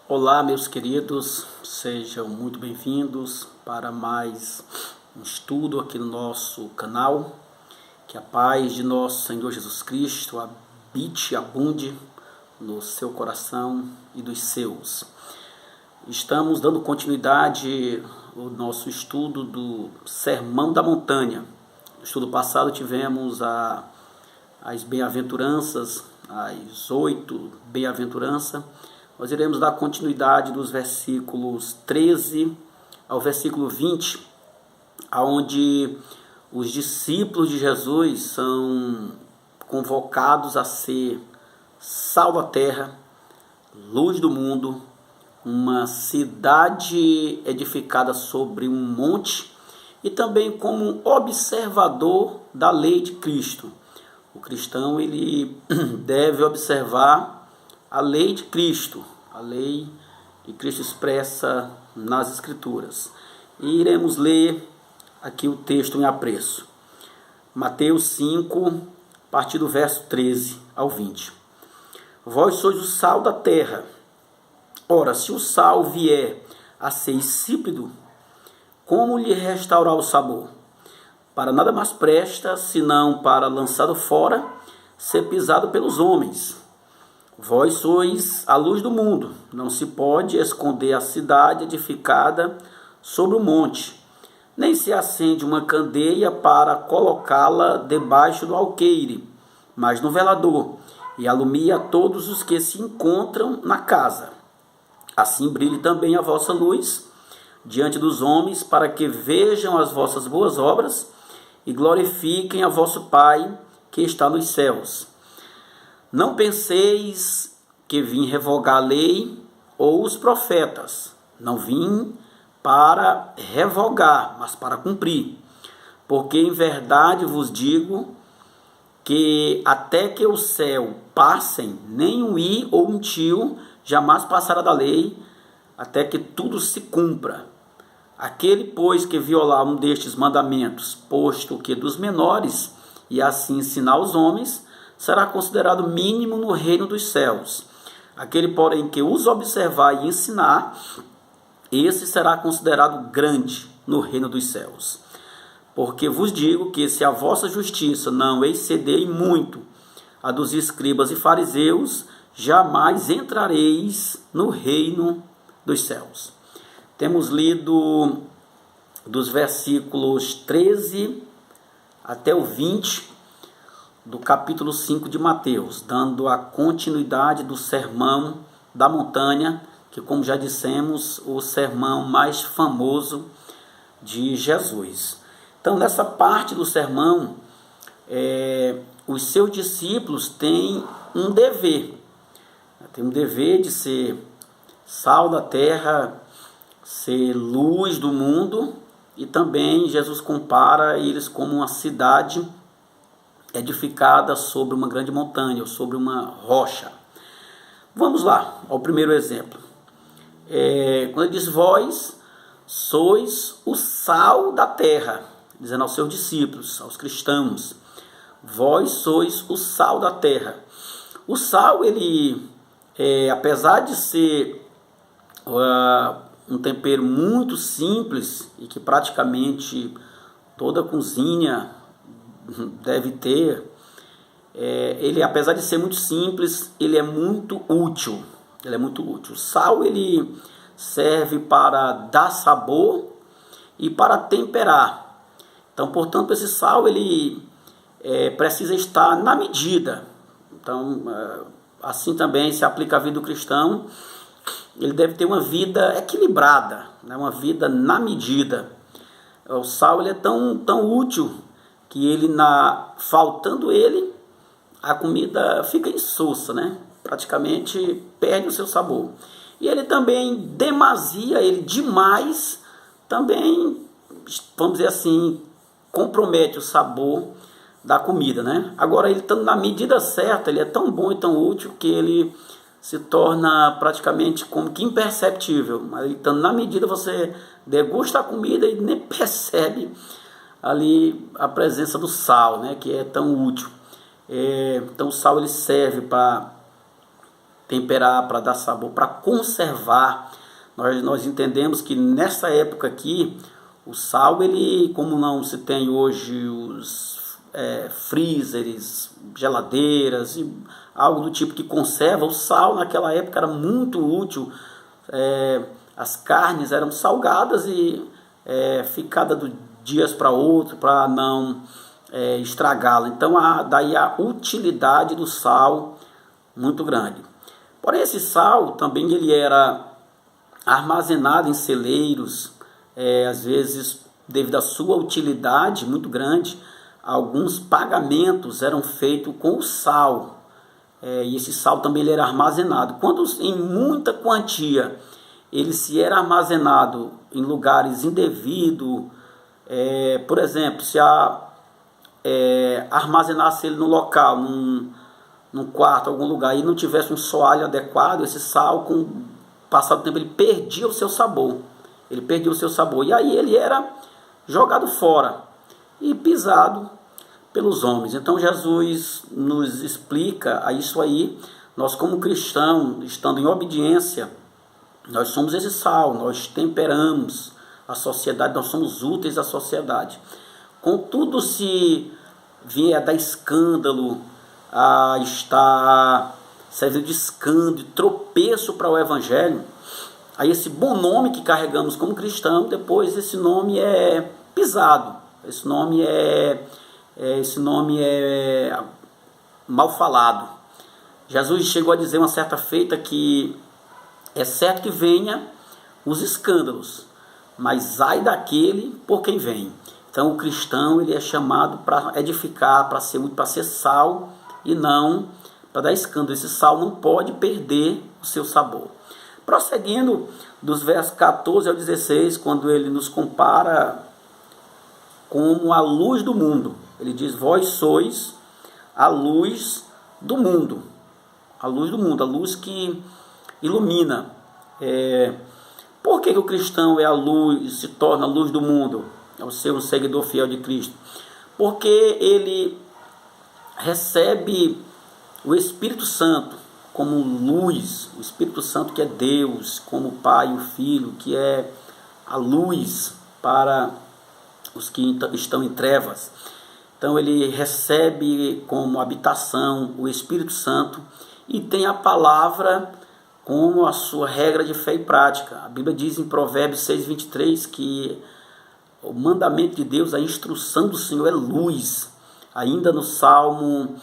Olá, meus queridos, sejam muito bem-vindos para mais um estudo aqui no nosso canal. Que a paz de nosso Senhor Jesus Cristo habite e abunde no seu coração e dos seus. Estamos dando continuidade ao nosso estudo do Sermão da Montanha. No estudo passado tivemos as bem-aventuranças, as 8 bem-aventuranças. Nós iremos dar continuidade dos versículos 13 ao versículo 20, onde os discípulos de Jesus são convocados a ser sal da terra, luz do mundo, uma cidade edificada sobre um monte e também como um observador da lei de Cristo. O cristão ele deve observar a lei de Cristo, a lei que Cristo expressa nas Escrituras. E iremos ler aqui o texto em apreço. Mateus 5, a partir do verso 13 ao 20. Vós sois o sal da terra. Ora, se o sal vier a ser insípido, como lhe restaurar o sabor? Para nada mais presta, senão para, lançado fora, ser pisado pelos homens. Vós sois a luz do mundo. Não se pode esconder a cidade edificada sobre o monte, nem se acende uma candeia para colocá-la debaixo do alqueire, mas no velador, e alumia todos os que se encontram na casa. Assim brilhe também a vossa luz diante dos homens, para que vejam as vossas boas obras e glorifiquem a vosso Pai que está nos céus. Não penseis que vim revogar a lei ou os profetas. Não vim para revogar, mas para cumprir. Porque em verdade vos digo que até que o céu passem, nem um i ou um tio jamais passará da lei, até que tudo se cumpra. Aquele, pois, que violar um destes mandamentos, posto que dos menores, e assim ensinar os homens, será considerado mínimo no reino dos céus. Aquele, porém, que os observar e ensinar, esse será considerado grande no reino dos céus. Porque vos digo que se a vossa justiça não exceder muito a dos escribas e fariseus, jamais entrareis no reino dos céus. Temos lido dos versículos 13 até o 20 do capítulo 5 de Mateus, dando a continuidade do Sermão da Montanha, que, como já dissemos, o sermão mais famoso de Jesus. Então, nessa parte do sermão, os seus discípulos têm um dever. Tem um dever de ser sal da terra, ser luz do mundo, e também Jesus compara eles como uma cidade edificada sobre uma grande montanha, ou sobre uma rocha. Vamos lá, ao primeiro exemplo. Quando ele diz, vós sois o sal da terra, dizendo aos seus discípulos, aos cristãos, vós sois o sal da terra. O sal, ele, apesar de ser um tempero muito simples, e que praticamente toda cozinha deve ter, ele, apesar de ser muito simples, ele é muito útil. Ele é muito útil. O sal, ele serve para dar sabor e para temperar. Então, portanto, esse sal, ele precisa estar na medida. Então, assim também se aplica à vida do cristão. Ele deve ter uma vida equilibrada, né? Uma vida na medida. O sal, ele é tão útil que ele, faltando ele, a comida fica insossa, né? Praticamente perde o seu sabor. E ele também demasia, ele demais, também, vamos dizer assim, compromete o sabor da comida, né? Agora, ele estando na medida certa, ele é tão bom e tão útil que ele se torna praticamente como que imperceptível. Mas ele estando na medida, você degusta a comida e nem percebe ali a presença do sal, né, que é tão útil. Então o sal, ele serve para temperar, para dar sabor, para conservar. Nós entendemos que nessa época aqui, o sal, ele, como não se tem hoje os freezers, geladeiras, e algo do tipo que conserva, o sal naquela época era muito útil. As carnes eram salgadas e ficada de dias para outro, para não estragá-la. Então, daí a utilidade do sal muito grande. Porém, esse sal também ele era armazenado em celeiros, às vezes, devido à sua utilidade muito grande, alguns pagamentos eram feitos com o sal, e esse sal também ele era armazenado. Quando em muita quantia ele se era armazenado em lugares indevidos, por exemplo, se armazenasse ele no local, num quarto, algum lugar, e não tivesse um soalho adequado, esse sal, com o passar do tempo, ele perdia o seu sabor. E aí ele era jogado fora e pisado pelos homens. Então Jesus nos explica isso aí. Nós, como cristãos, estando em obediência, nós somos esse sal, nós temperamos a sociedade, nós somos úteis à sociedade. Contudo, se vier a dar escândalo, a estar servindo de escândalo, de tropeço para o Evangelho, aí esse bom nome que carregamos como cristão, depois esse nome é pisado, esse nome é mal falado. Jesus chegou a dizer uma certa feita que é certo que venha os escândalos, mas ai daquele por quem vem. Então o cristão ele é chamado para edificar, para ser útil, para ser sal e não para dar escândalo. Esse sal não pode perder o seu sabor. Prosseguindo dos versos 14 ao 16, quando ele nos compara como a luz do mundo. Ele diz: vós sois a luz do mundo. A luz do mundo, a luz que ilumina. Por que o cristão é a luz, se torna a luz do mundo? Ao ser um seguidor fiel de Cristo. Porque ele recebe o Espírito Santo como luz, o Espírito Santo que é Deus, como o Pai e o Filho, que é a luz para os que estão em trevas. Então ele recebe como habitação o Espírito Santo e tem a palavra como a sua regra de fé e prática. A Bíblia diz em Provérbios 6:23 que o mandamento de Deus, a instrução do Senhor é luz. Ainda no Salmo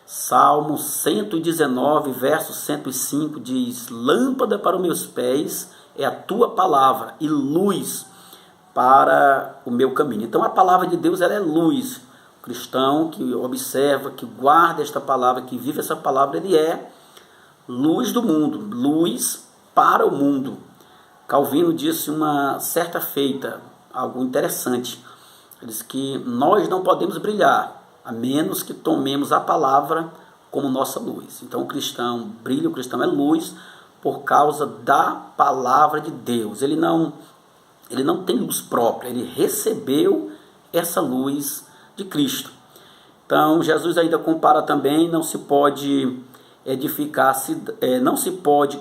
119, verso 105, diz: lâmpada para os meus pés é a tua palavra e luz para o meu caminho. Então a palavra de Deus ela é luz. O cristão que observa, que guarda esta palavra, que vive essa palavra, ele é luz do mundo, luz para o mundo. Calvino disse uma certa feita, algo interessante. Ele disse que nós não podemos brilhar a menos que tomemos a palavra como nossa luz. Então o cristão brilha, o cristão é luz por causa da palavra de Deus. Ele não tem luz própria, ele recebeu essa luz de Cristo. Então Jesus ainda compara também, não se pode edificar, não se pode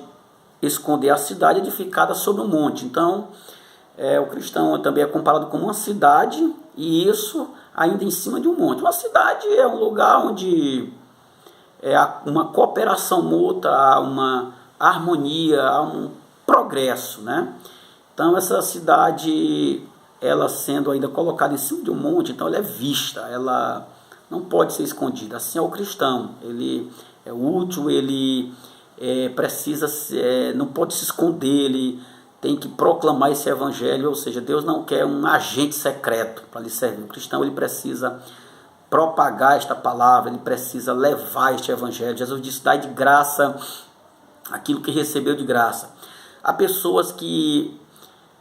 esconder a cidade edificada sobre um monte. Então o cristão também é comparado com uma cidade, e isso ainda em cima de um monte. Uma cidade é um lugar onde há uma cooperação mútua, há uma harmonia, há um progresso, né? Então essa cidade, ela sendo ainda colocada em cima de um monte, então ela é vista, ela não pode ser escondida. Assim é o cristão, ele é útil, ele precisa, não pode se esconder, ele tem que proclamar esse evangelho. Ou seja, Deus não quer um agente secreto para lhe servir. O cristão ele precisa propagar esta palavra, ele precisa levar este evangelho. Jesus disse: dai de graça aquilo que recebeu de graça. Há pessoas que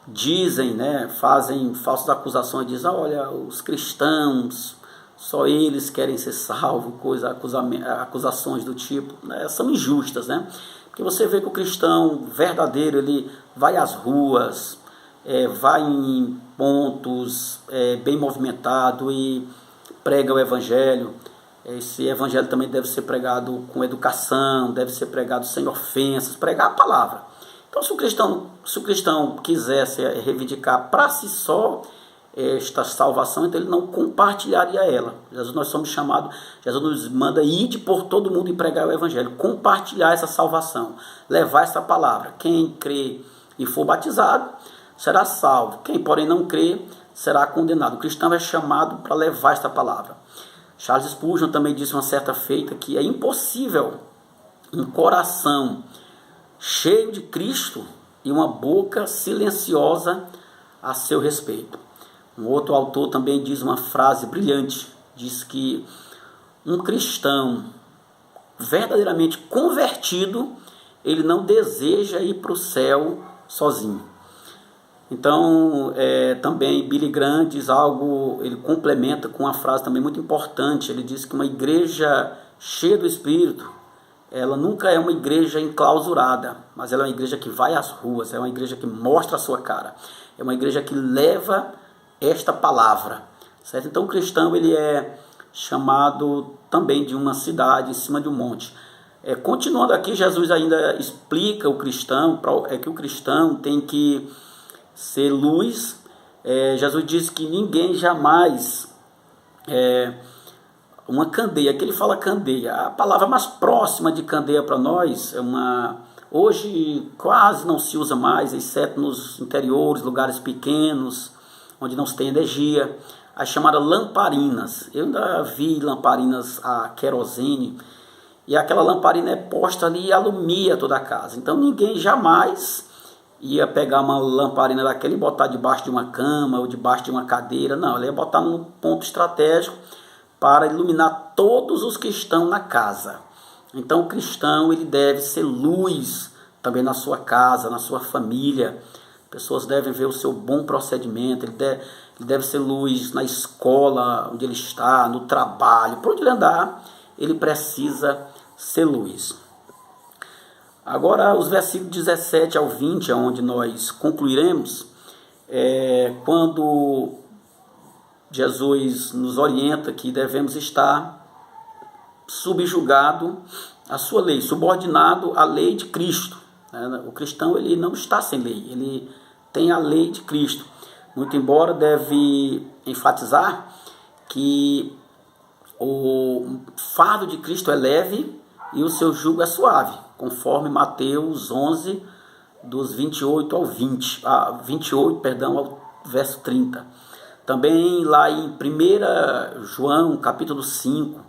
dizem, né, fazem falsas acusações, dizem: olha, os cristãos, só eles querem ser salvos, acusações do tipo, né, são injustas, né? Porque você vê que o cristão verdadeiro, ele vai às ruas, vai em pontos bem movimentados e prega o evangelho. Esse evangelho também deve ser pregado com educação, deve ser pregado sem ofensas, pregar a palavra. Então, se o cristão quisesse reivindicar para si só esta salvação, então ele não compartilharia ela. Nós somos chamados, Jesus nos manda ir por todo mundo e pregar o evangelho, compartilhar essa salvação, levar essa palavra. Quem crê e for batizado será salvo, quem porém não crê será condenado. O cristão é chamado para levar esta palavra. Charles Spurgeon também disse uma certa feita que é impossível um coração cheio de Cristo e uma boca silenciosa a seu respeito. Um outro autor também diz uma frase brilhante, diz que um cristão verdadeiramente convertido, ele não deseja ir para o céu sozinho. Então, também Billy Graham diz algo, ele complementa com uma frase também muito importante. Ele diz que uma igreja cheia do Espírito, ela nunca é uma igreja enclausurada, mas ela é uma igreja que vai às ruas, é uma igreja que mostra a sua cara, é uma igreja que leva esta palavra, certo? Então o cristão, ele é chamado também de uma cidade em cima de um monte. Continuando aqui, Jesus ainda explica o cristão, que o cristão tem que ser luz. Jesus diz que ninguém jamais uma candeia, aqui ele fala candeia, a palavra mais próxima de candeia para nós hoje quase não se usa mais, exceto nos interiores, lugares pequenos, onde não se tem energia, as chamadas lamparinas. Eu ainda vi lamparinas a querosene, e aquela lamparina é posta ali e alumia toda a casa. Então ninguém jamais ia pegar uma lamparina daquela e botar debaixo de uma cama ou debaixo de uma cadeira. Não, ele ia botar num ponto estratégico para iluminar todos os que estão na casa. Então o cristão, ele deve ser luz também na sua casa, na sua família. Pessoas devem ver o seu bom procedimento, ele deve ser luz na escola onde ele está, no trabalho, por onde ele andar, ele precisa ser luz. Agora, os versículos 17 ao 20, onde nós concluiremos, quando Jesus nos orienta que devemos estar subjugado à sua lei, subordinado à lei de Cristo. O cristão, ele não está sem lei, ele tem a lei de Cristo. Muito embora, deve enfatizar que o fardo de Cristo é leve e o seu jugo é suave, conforme Mateus 11, dos 28 ao 28, ao verso 30. Também lá em 1 João, capítulo 5, a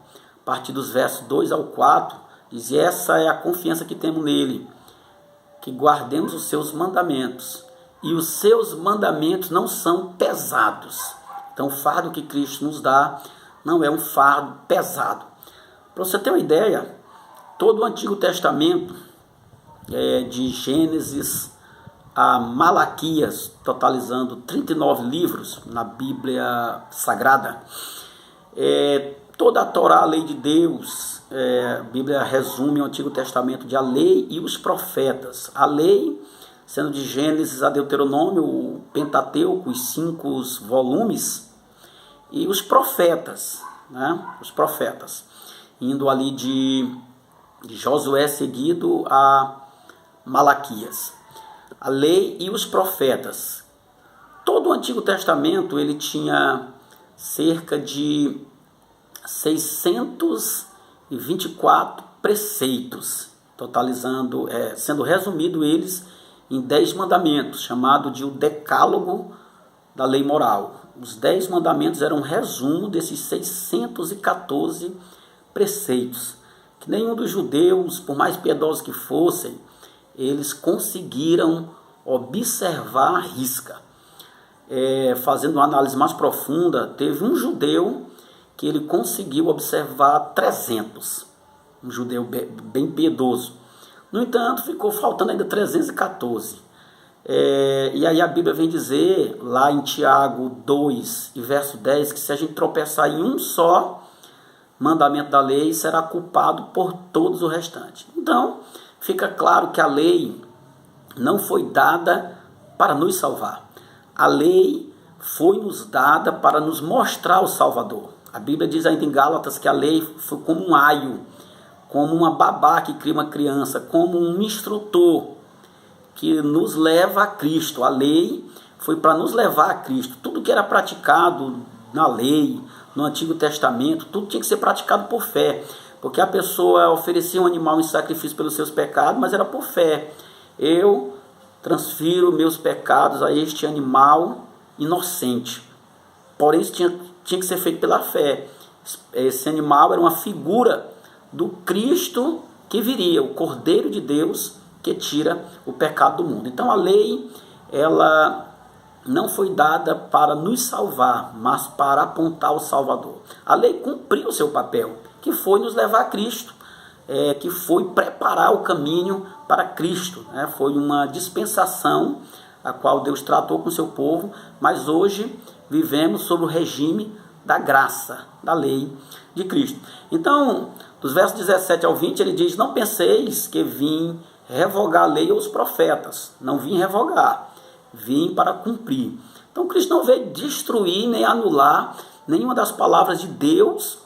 partir dos versos 2 ao 4, diz: essa é a confiança que temos nele, que guardemos os seus mandamentos, e os seus mandamentos não são pesados. Então o fardo que Cristo nos dá não é um fardo pesado. Para você ter uma ideia, todo o Antigo Testamento, de Gênesis a Malaquias, totalizando 39 livros na Bíblia Sagrada, toda a Torá, a lei de Deus, a Bíblia resume o Antigo Testamento de a lei e os profetas. A lei, sendo de Gênesis a Deuteronômio, o Pentateuco, os 5 volumes, e os profetas, os profetas, indo ali de Josué seguido a Malaquias. A lei e os profetas. Todo o Antigo Testamento, ele tinha cerca de 624 preceitos, totalizando, sendo resumido eles em 10 mandamentos, chamado de o Decálogo da Lei Moral. Os 10 mandamentos eram um resumo desses 614 preceitos, que nenhum dos judeus, por mais piedosos que fossem, eles conseguiram observar à risca. Fazendo uma análise mais profunda, teve um judeu que ele conseguiu observar 300, um judeu bem piedoso. No entanto, ficou faltando ainda 314. E aí a Bíblia vem dizer, lá em Tiago 2, e verso 10, que se a gente tropeçar em um só mandamento da lei, será culpado por todos o restante. Então, fica claro que a lei não foi dada para nos salvar. A lei foi nos dada para nos mostrar o Salvador. A Bíblia diz ainda em Gálatas que a lei foi como um aio, como uma babá que cria uma criança, como um instrutor que nos leva a Cristo. A lei foi para nos levar a Cristo. Tudo que era praticado na lei, no Antigo Testamento, tudo tinha que ser praticado por fé, porque a pessoa oferecia um animal em sacrifício pelos seus pecados, mas era por fé. Eu transfiro meus pecados a este animal inocente. Porém, isso tinha que ser feito pela fé. Esse animal era uma figura do Cristo que viria, o Cordeiro de Deus que tira o pecado do mundo. Então a lei, ela não foi dada para nos salvar, mas para apontar o Salvador. A lei cumpriu o seu papel, que foi nos levar a Cristo, que foi preparar o caminho para Cristo. Foi uma dispensação a qual Deus tratou com o seu povo, mas hoje vivemos sob o regime da graça, da lei de Cristo. Então, dos versos 17 ao 20, ele diz: não penseis que vim revogar a lei ou os profetas. Não vim revogar, vim para cumprir. Então Cristo não veio destruir nem anular nenhuma das palavras de Deus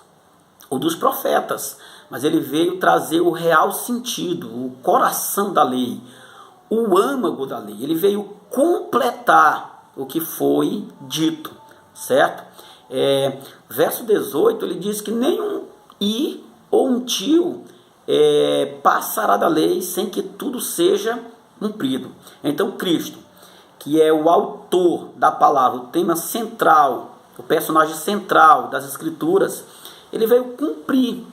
ou dos profetas, mas ele veio trazer o real sentido, o coração da lei, o âmago da lei. Ele veio completar o que foi dito, certo? Verso 18, ele diz que nenhum i ou um tio passará da lei sem que tudo seja cumprido. Então Cristo, que é o autor da palavra, o tema central, o personagem central das Escrituras, ele veio cumprir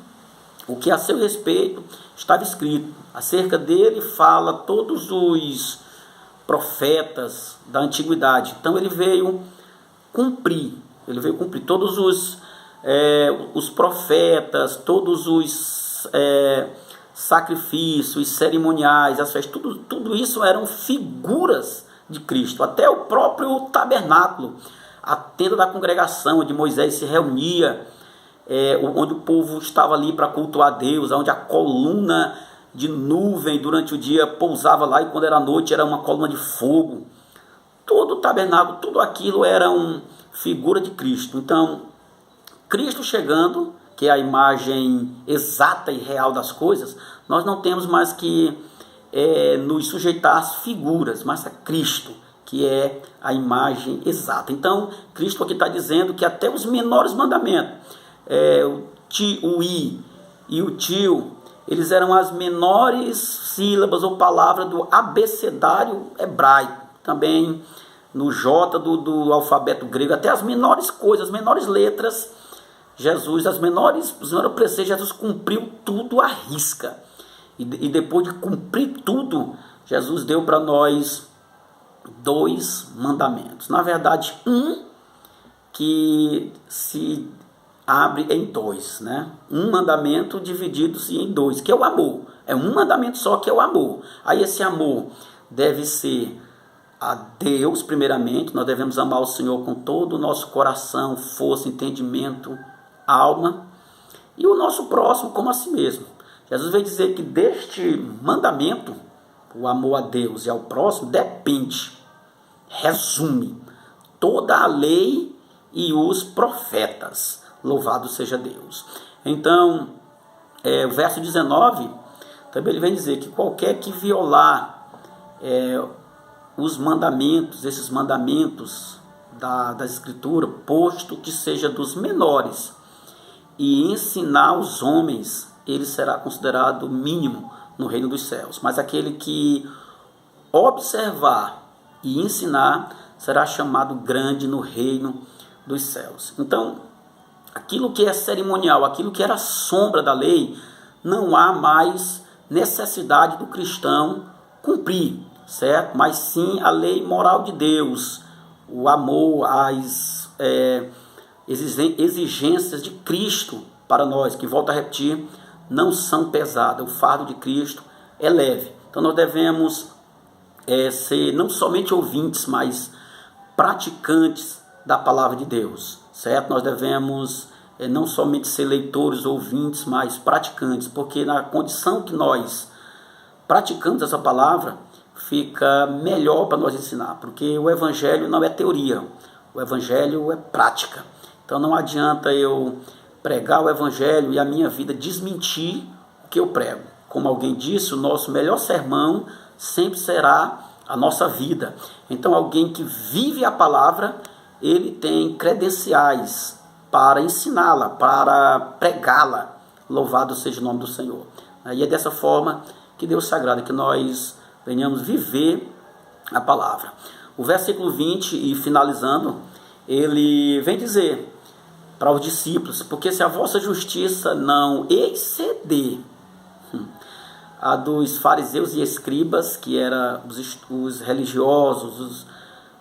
o que a seu respeito estava escrito. Acerca dele fala todos os profetas da antiguidade. Então ele veio cumprir todos os profetas, todos os sacrifícios cerimoniais, as festas, tudo isso eram figuras de Cristo. Até o próprio tabernáculo, a tenda da congregação, onde Moisés se reunia, onde o povo estava ali para cultuar a Deus, onde a coluna de nuvem durante o dia pousava lá, e quando era noite era uma coluna de fogo. Todo o tabernáculo, tudo aquilo era uma figura de Cristo. Então, Cristo chegando, que é a imagem exata e real das coisas, nós não temos mais que nos sujeitar às figuras, mas a Cristo, que é a imagem exata. Então, Cristo aqui está dizendo que até os menores mandamentos, o i e o tio, eles eram as menores sílabas ou palavras do abecedário hebraico, também no J do alfabeto grego, até as menores coisas, as menores letras, os menores preceitos, Jesus cumpriu tudo à risca. E depois de cumprir tudo, Jesus deu para nós 2 mandamentos. Na verdade, um que se abre em 2, né? Um mandamento dividido-se em 2, que é o amor. É um mandamento só, que é o amor. Aí esse amor deve ser a Deus, primeiramente. Nós devemos amar o Senhor com todo o nosso coração, força, entendimento, alma, e o nosso próximo como a si mesmo. Jesus veio dizer que deste mandamento, o amor a Deus e ao próximo, depende, resume toda a lei e os profetas. Louvado seja Deus. Então, o verso 19, também ele vem dizer que qualquer que violar os mandamentos, esses mandamentos da Escritura, posto que seja dos menores, e ensinar os homens, ele será considerado mínimo no reino dos céus. Mas aquele que observar e ensinar será chamado grande no reino dos céus. Então, aquilo que é cerimonial, aquilo que era sombra da lei, não há mais necessidade do cristão cumprir, certo? Mas sim a lei moral de Deus, o amor, as exigências de Cristo para nós, que, volto a repetir, não são pesadas. O fardo de Cristo é leve. Então nós devemos ser não somente ouvintes, mas praticantes da palavra de Deus, certo? Nós devemos não somente ser leitores, ouvintes, mas praticantes, porque na condição que nós praticamos essa palavra, fica melhor para nós ensinar, porque o Evangelho não é teoria, o Evangelho é prática. Então não adianta eu pregar o evangelho e a minha vida desmentir o que eu prego. Como alguém disse, o nosso melhor sermão sempre será a nossa vida. Então alguém que vive a palavra, ele tem credenciais para ensiná-la, para pregá-la. Louvado seja o nome do Senhor. E é dessa forma que Deus sagrado, que nós venhamos viver a palavra. O versículo 20, e finalizando, ele vem dizer para os discípulos: porque se a vossa justiça não exceder a dos fariseus e escribas, que eram os religiosos,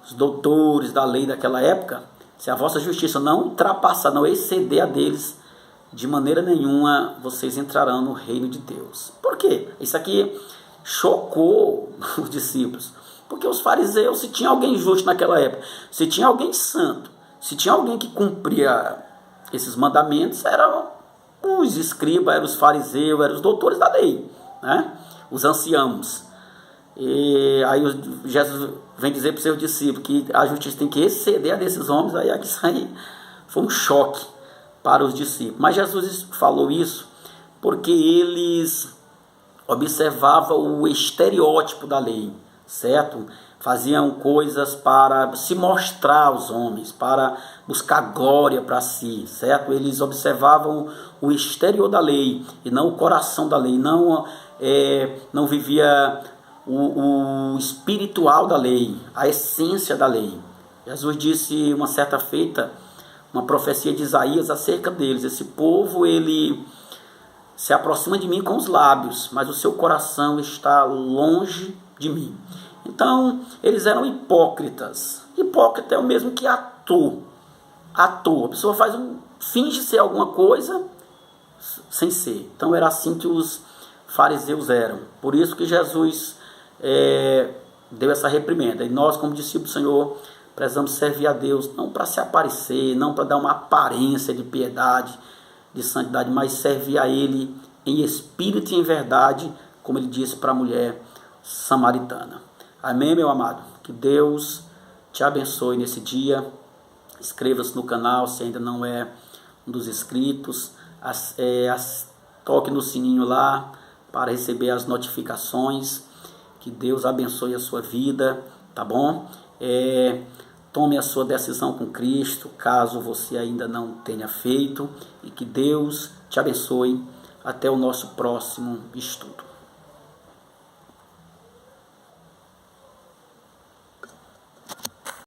os doutores da lei daquela época, se a vossa justiça não ultrapassar, não exceder a deles, de maneira nenhuma vocês entrarão no reino de Deus. Por quê? Isso aqui chocou os discípulos. Porque os fariseus, se tinha alguém justo naquela época, se tinha alguém santo, se tinha alguém que cumpria esses mandamentos, eram os escribas, eram os fariseus, eram os doutores da lei, né? Os anciãos. E aí Jesus vem dizer para os seus discípulos que a justiça tem que exceder a desses homens. Aí isso aí foi um choque para os discípulos. Mas Jesus falou isso porque eles observavam o estereótipo da lei, certo? Faziam coisas para se mostrar aos homens, para buscar glória para si, certo? Eles observavam o exterior da lei e não o coração da lei, não vivia o espiritual da lei, a essência da lei. Jesus disse uma certa feita, uma profecia de Isaías acerca deles: esse povo, ele se aproxima de mim com os lábios, mas o seu coração está longe de mim. Então, eles eram hipócritas. Hipócrita é o mesmo que ator. Ator. A pessoa finge ser alguma coisa sem ser. Então, era assim que os fariseus eram. Por isso que Jesus deu essa reprimenda. E nós, como discípulos do Senhor, precisamos servir a Deus, não para se aparecer, não para dar uma aparência de piedade, de santidade, mas servir a Ele em espírito e em verdade, como Ele disse para a mulher samaritana. Amém, meu amado? Que Deus te abençoe nesse dia. Inscreva-se no canal se ainda não é um dos inscritos. Toque no sininho lá para receber as notificações. Que Deus abençoe a sua vida, tá bom? Tome a sua decisão com Cristo, caso você ainda não tenha feito. E que Deus te abençoe. Até o nosso próximo estudo.